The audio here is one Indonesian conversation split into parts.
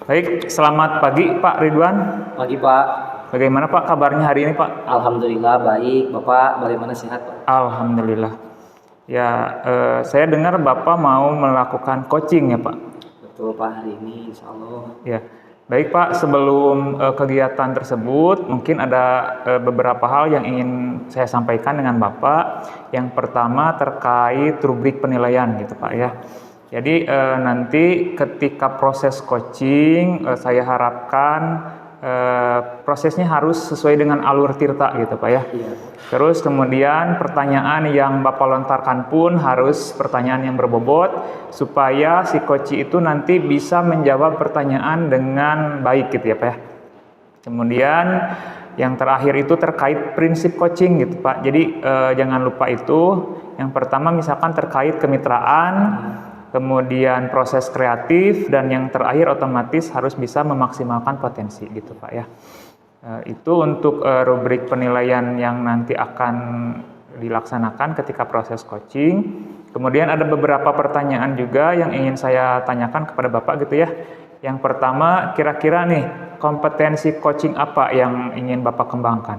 Baik, selamat pagi Pak Ridwan. Pagi Pak. Bagaimana Pak kabarnya hari ini Pak? Alhamdulillah baik. Bapak bagaimana, sehat Pak? Alhamdulillah. Ya, saya dengar Bapak mau melakukan coaching ya Pak? Betul Pak, hari ini insya Allah. Ya, baik Pak. Sebelum kegiatan tersebut, mungkin ada beberapa hal yang ingin saya sampaikan dengan Bapak. Yang pertama terkait rubrik penilaian gitu Pak ya. Jadi nanti ketika proses coaching, saya harapkan prosesnya harus sesuai dengan alur tirta gitu Pak ya. Iya. Terus kemudian pertanyaan yang Bapak lontarkan pun harus pertanyaan yang berbobot supaya si coach itu nanti bisa menjawab pertanyaan dengan baik gitu ya Pak ya. Kemudian yang terakhir itu terkait prinsip coaching gitu Pak. Jadi jangan lupa itu. Yang pertama misalkan terkait kemitraan, kemudian proses kreatif, dan yang terakhir otomatis harus bisa memaksimalkan potensi gitu Pak ya. Itu untuk rubrik penilaian yang nanti akan dilaksanakan ketika proses coaching. Kemudian ada beberapa pertanyaan juga yang ingin saya tanyakan kepada Bapak gitu ya. Yang pertama, kira-kira nih kompetensi coaching apa yang ingin Bapak kembangkan?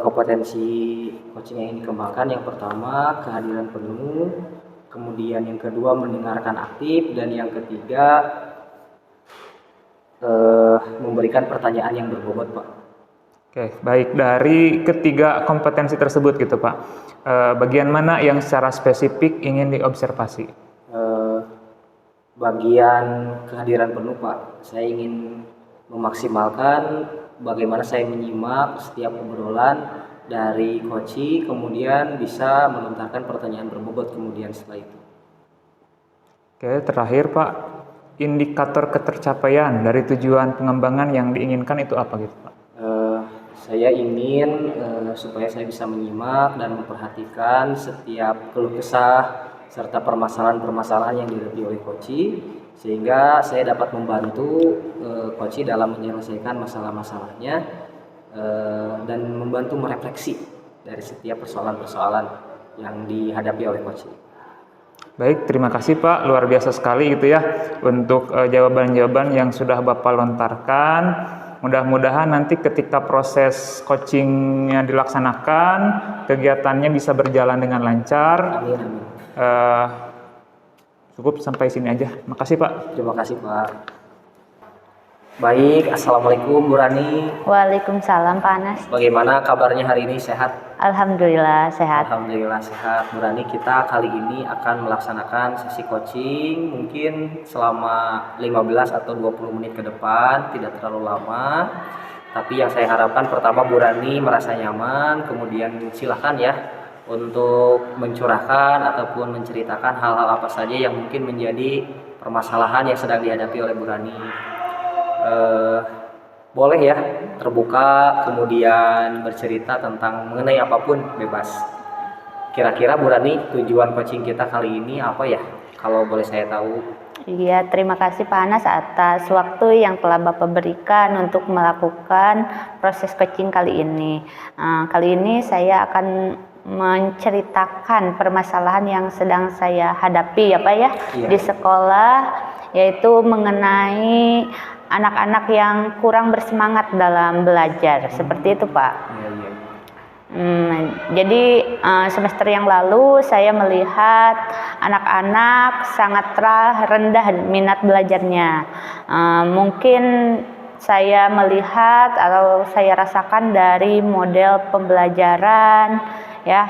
Kompetensi coaching yang ingin dikembangkan, yang pertama kehadiran penuh, kemudian yang kedua mendengarkan aktif, dan yang ketiga memberikan pertanyaan yang berbobot Pak. Oke, baik. Dari ketiga kompetensi tersebut gitu Pak, bagian mana yang secara spesifik ingin diobservasi? Bagian kehadiran penuh Pak. Saya ingin memaksimalkan bagaimana saya menyimak setiap obrolan dari coach, kemudian bisa melontarkan pertanyaan berbobot kemudian setelah itu. Oke, terakhir Pak, indikator ketercapaian dari tujuan pengembangan yang diinginkan itu apa gitu Pak? Saya ingin supaya saya bisa menyimak dan memperhatikan setiap keluh kesah serta permasalahan-permasalahan yang dihadapi oleh coach, sehingga saya dapat membantu coach dalam menyelesaikan masalah-masalahnya dan membantu merefleksi dari setiap persoalan-persoalan yang dihadapi oleh coach. Baik, terima kasih Pak, luar biasa sekali gitu ya untuk jawaban-jawaban yang sudah Bapak lontarkan. Mudah-mudahan nanti ketika proses coachingnya dilaksanakan, kegiatannya bisa berjalan dengan lancar. Amin, amin. Cukup sampai sini aja. Makasih Pak. Terima kasih Pak. Baik, Assalamualaikum Bu Rani. Waalaikumsalam Pak Anas. Bagaimana kabarnya hari ini, sehat? Alhamdulillah sehat. Alhamdulillah sehat. Bu Rani, kita kali ini akan melaksanakan sesi coaching mungkin selama 15 atau 20 menit ke depan, tidak terlalu lama. Tapi yang saya harapkan pertama Bu Rani merasa nyaman, kemudian silakan ya untuk mencurahkan ataupun menceritakan hal-hal apa saja yang mungkin menjadi permasalahan yang sedang dihadapi oleh Bu Rani. Boleh ya terbuka, kemudian bercerita tentang mengenai apapun, bebas. Kira-kira Bu Rani, tujuan coaching kita kali ini apa ya, kalau boleh saya tahu? Iya, terima kasih Pak Anas atas waktu yang telah Bapak berikan untuk melakukan proses coaching kali ini. Kali ini saya akan menceritakan permasalahan yang sedang saya hadapi ya Pak ya, Iya. di sekolah, yaitu mengenai anak-anak yang kurang bersemangat dalam belajar. Seperti itu Pak. Iya. Jadi semester yang lalu saya melihat anak-anak sangat rendah minat belajarnya. Mungkin saya melihat atau saya rasakan dari model pembelajaran ya,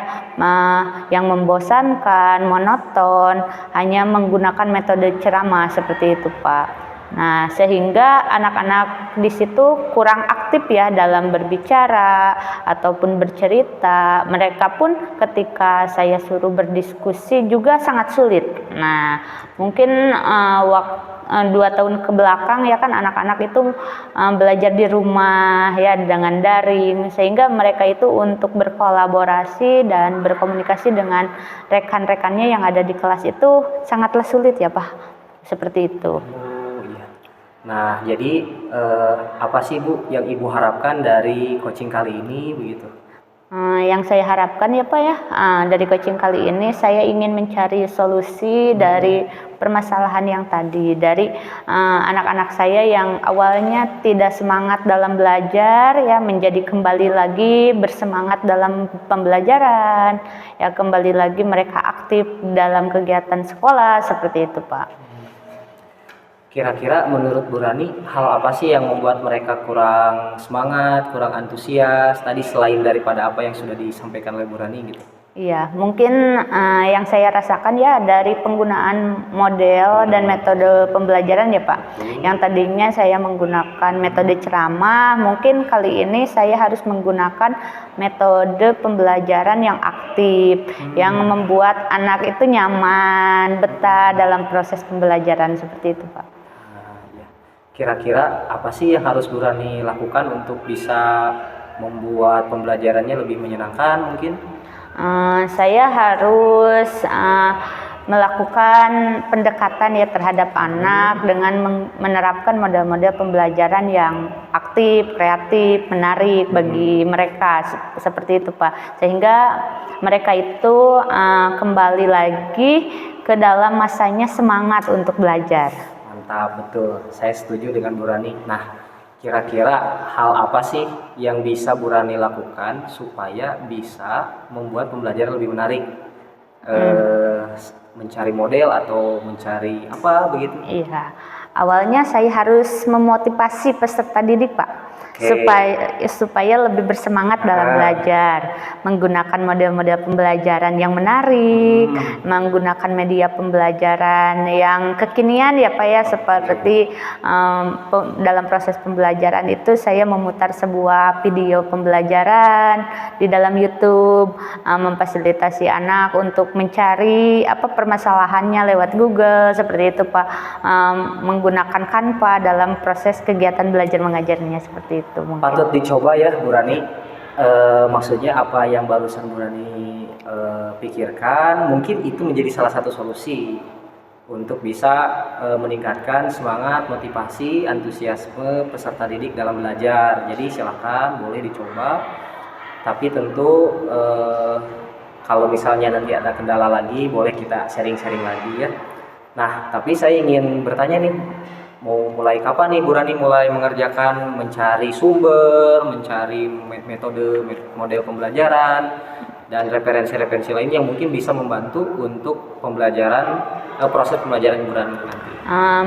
yang membosankan, monoton, hanya menggunakan metode ceramah seperti itu Pak. Nah, sehingga anak-anak di situ kurang aktif ya dalam berbicara ataupun bercerita. Mereka pun ketika saya suruh berdiskusi juga sangat sulit. Nah, mungkin 2 tahun ke belakang ya kan anak-anak itu belajar di rumah ya dengan daring, sehingga mereka itu untuk berkolaborasi dan berkomunikasi dengan rekan-rekannya yang ada di kelas itu sangatlah sulit ya Pak. Seperti itu. Nah, jadi apa sih Bu yang Ibu harapkan dari coaching kali ini begitu? Yang saya harapkan ya Pak ya, dari coaching kali ini saya ingin mencari solusi dari permasalahan yang tadi, dari anak-anak saya yang awalnya tidak semangat dalam belajar ya menjadi kembali lagi bersemangat dalam pembelajaran, ya kembali lagi mereka aktif dalam kegiatan sekolah seperti itu, Pak. Kira-kira menurut Bu Rani, hal apa sih yang membuat mereka kurang semangat, kurang antusias tadi selain daripada apa yang sudah disampaikan oleh Bu Rani gitu? Iya, mungkin yang saya rasakan ya dari penggunaan model dan metode pembelajaran ya Pak. Yang tadinya saya menggunakan metode ceramah, mungkin kali ini saya harus menggunakan metode pembelajaran yang aktif, yang membuat anak itu nyaman, betah dalam proses pembelajaran seperti itu Pak. Ya. Kira-kira apa sih yang harus Bu Rani lakukan untuk bisa membuat pembelajarannya lebih menyenangkan mungkin? Saya harus melakukan pendekatan ya terhadap anak dengan menerapkan model-model pembelajaran yang aktif, kreatif, menarik bagi mereka seperti itu Pak. Sehingga mereka itu kembali lagi ke dalam masanya semangat untuk belajar. Mantap, betul. Saya setuju dengan Bu Rani. Nah, kira-kira hal apa sih yang bisa Bu Rani lakukan supaya bisa membuat pembelajaran lebih menarik? Mencari model atau mencari apa begitu? Iya, awalnya saya harus memotivasi peserta didik Pak. Supaya lebih bersemangat dalam belajar, menggunakan model-model pembelajaran yang menarik, menggunakan media pembelajaran yang kekinian ya Pak ya, seperti dalam proses pembelajaran itu saya memutar sebuah video pembelajaran di dalam YouTube, memfasilitasi anak untuk mencari apa permasalahannya lewat Google seperti itu Pak, menggunakan Canva dalam proses kegiatan belajar mengajarnya seperti itu. Patut dicoba ya Bu Rani. Maksudnya apa yang barusan Bu Rani pikirkan mungkin itu menjadi salah satu solusi untuk bisa meningkatkan semangat, motivasi, antusiasme peserta didik dalam belajar. Jadi silakan boleh dicoba, tapi tentu kalau misalnya nanti ada kendala lagi boleh kita sharing-sharing lagi ya. Nah, tapi saya ingin bertanya nih, mau mulai kapan nih Bu Rani mulai mengerjakan mencari sumber, mencari metode model pembelajaran dan referensi-referensi lain yang mungkin bisa membantu untuk pembelajaran proses pembelajaran Bu Rani nanti?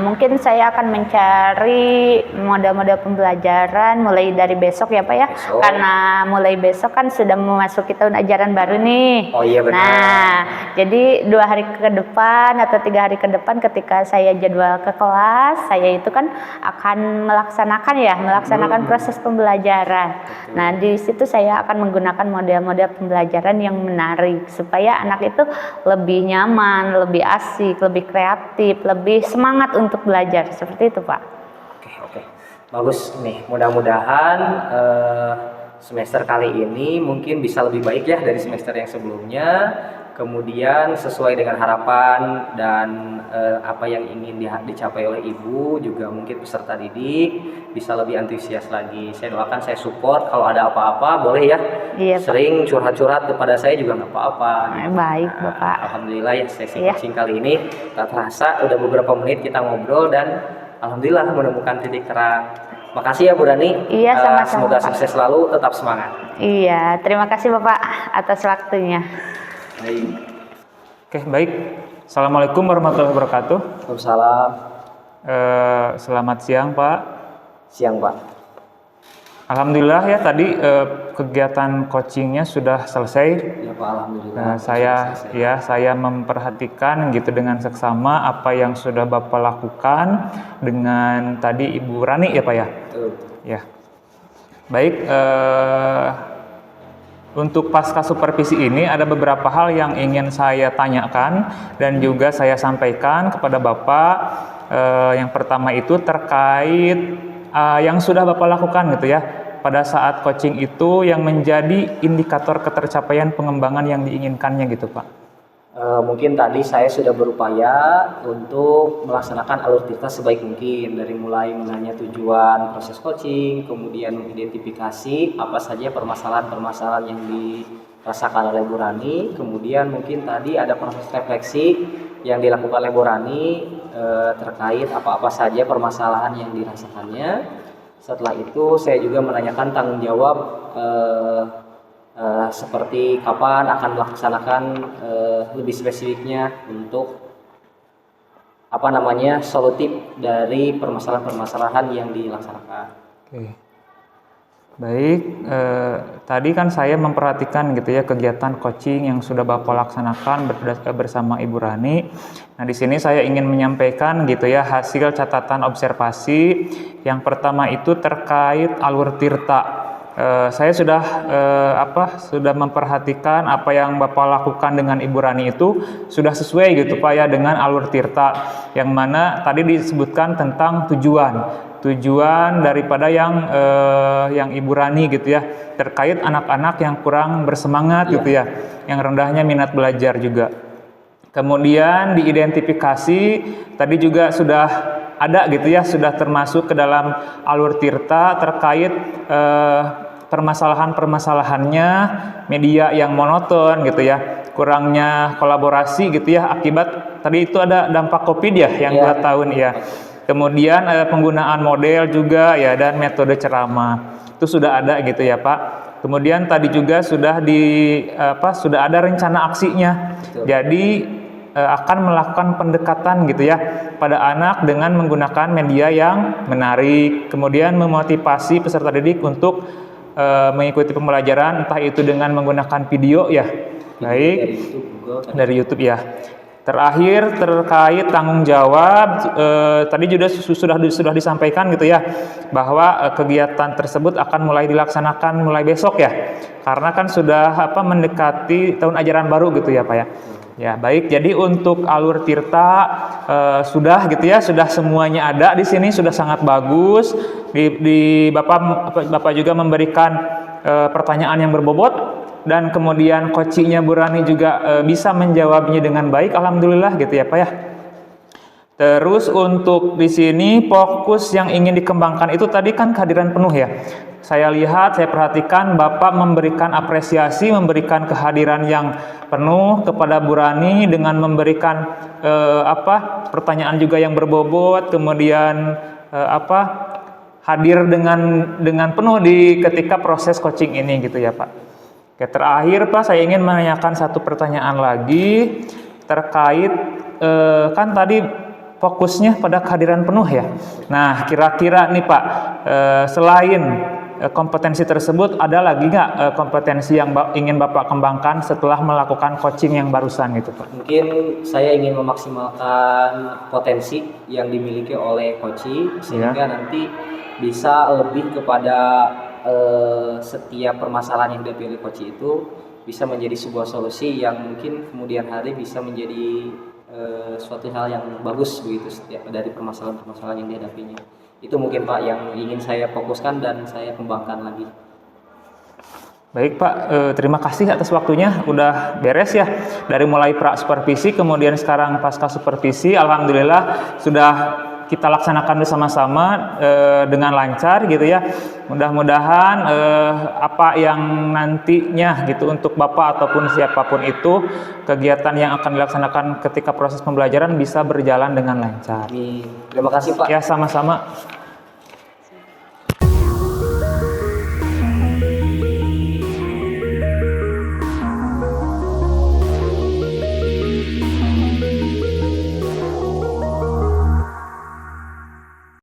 Mungkin saya akan mencari model-model pembelajaran mulai dari besok ya Pak ya, karena mulai besok kan sudah memasuki tahun ajaran baru nih. Oh iya benar. Nah, jadi 2 hari ke depan atau 3 hari ke depan ketika saya jadwal ke kelas, saya itu kan akan melaksanakan proses pembelajaran. Nah, di situ saya akan menggunakan model-model pembelajaran yang menarik supaya anak itu lebih nyaman, lebih asik, lebih kreatif, lebih semangat untuk belajar seperti itu Pak. Oke. Bagus nih, mudah-mudahan semester kali ini mungkin bisa lebih baik ya dari semester yang sebelumnya. Kemudian sesuai dengan harapan dan apa yang ingin dicapai oleh Ibu, juga mungkin peserta didik bisa lebih antusias lagi. Saya doakan, saya support, kalau ada apa-apa boleh ya. Iya, sering curhat-curhat kepada saya juga nggak apa-apa. Baik Bapak. Alhamdulillah ya, sesi coaching kali ini tak terasa udah beberapa menit kita ngobrol dan alhamdulillah menemukan titik terang. Makasih ya Bu Rani. Iya, sama-sama. Semoga sukses selalu, tetap semangat. Iya, terima kasih Bapak atas waktunya. Baik. Oke, baik. Assalamualaikum warahmatullahi wabarakatuh. Waalaikumsalam. Selamat siang Pak. Siang Pak. Alhamdulillah ya tadi kegiatan coachingnya sudah selesai. Ya Pak, alhamdulillah. Saya memperhatikan gitu dengan seksama apa yang sudah Bapak lakukan dengan tadi Ibu Rani ya Pak ya. Betul. Ya. Baik. Untuk pasca supervisi ini ada beberapa hal yang ingin saya tanyakan dan juga saya sampaikan kepada Bapak. Yang pertama itu terkait yang sudah Bapak lakukan gitu ya pada saat coaching itu yang menjadi indikator ketercapaian pengembangan yang diinginkannya gitu Pak. Mungkin tadi saya sudah berupaya untuk melaksanakan alur cerita sebaik mungkin, dari mulai menanya tujuan proses coaching, kemudian mengidentifikasi apa saja permasalahan-permasalahan yang dirasakan oleh Bu Rani, kemudian mungkin tadi ada proses refleksi yang dilakukan oleh Bu Rani terkait apa-apa saja permasalahan yang dirasakannya. Setelah itu saya juga menanyakan tanggung jawab seperti kapan akan melaksanakan lebih spesifiknya untuk solutif dari permasalahan-permasalahan yang dilaksanakan. Oke. Baik, tadi kan saya memperhatikan gitu ya kegiatan coaching yang sudah Bapak laksanakan bersama Ibu Rani. Nah, di sini saya ingin menyampaikan gitu ya hasil catatan observasi. Yang pertama itu terkait alur tirta. Saya sudah memperhatikan apa yang Bapak lakukan dengan Ibu Rani itu sudah sesuai gitu Pak ya dengan alur tirta, yang mana tadi disebutkan tentang tujuan daripada yang Ibu Rani gitu ya, terkait anak-anak yang kurang bersemangat gitu ya, yang rendahnya minat belajar juga. Kemudian diidentifikasi tadi juga sudah ada gitu ya, sudah termasuk ke dalam alur tirta terkait permasalahan-permasalahannya media yang monoton gitu ya, kurangnya kolaborasi gitu ya, akibat tadi itu ada dampak COVID ya yang 2 tahun ya. Kemudian penggunaan model juga ya, dan metode ceramah itu sudah ada gitu ya Pak. Kemudian tadi juga sudah sudah ada rencana aksinya. Betul. Jadi akan melakukan pendekatan gitu ya pada anak dengan menggunakan media yang menarik. Kemudian memotivasi peserta didik untuk mengikuti pembelajaran, entah itu dengan menggunakan video ya. Baik, dari YouTube ya. Terakhir terkait tanggung jawab, tadi juga sudah disampaikan gitu ya, bahwa kegiatan tersebut akan mulai dilaksanakan mulai besok ya, karena kan sudah mendekati tahun ajaran baru gitu ya Pak ya. Ya baik, jadi untuk alur tirta sudah gitu ya, sudah semuanya ada di sini, sudah sangat bagus. Bapak juga memberikan pertanyaan yang berbobot, dan kemudian coachingnya Bu Rani juga bisa menjawabnya dengan baik, alhamdulillah gitu ya Pak ya. Terus untuk di sini fokus yang ingin dikembangkan itu tadi kan kehadiran penuh ya. Saya lihat, saya perhatikan Bapak memberikan apresiasi, memberikan kehadiran yang penuh kepada Bu Rani dengan memberikan pertanyaan juga yang berbobot, kemudian hadir dengan penuh ketika proses coaching ini gitu ya Pak. Oke, terakhir Pak, saya ingin menanyakan satu pertanyaan lagi terkait kan tadi fokusnya pada kehadiran penuh ya. Nah, kira-kira nih Pak, selain kompetensi tersebut, ada lagi nggak kompetensi yang ingin Bapak kembangkan setelah melakukan coaching yang barusan gitu Pak? Mungkin saya ingin memaksimalkan potensi yang dimiliki oleh coaching sehingga nanti bisa lebih kepada setiap permasalahan yang dipilih coach itu bisa menjadi sebuah solusi yang mungkin kemudian hari bisa menjadi suatu hal yang bagus begitu setiap dari permasalahan-permasalahan yang dihadapinya. Itu mungkin Pak yang ingin saya fokuskan dan saya kembangkan lagi. Baik Pak, terima kasih atas waktunya, udah beres ya dari mulai pra supervisi kemudian sekarang pasca supervisi, alhamdulillah sudah kita laksanakan bersama-sama dengan lancar gitu ya. Mudah-mudahan apa yang nantinya gitu untuk Bapak ataupun siapapun itu, kegiatan yang akan dilaksanakan ketika proses pembelajaran bisa berjalan dengan lancar. Terima kasih Pak. Ya, sama-sama.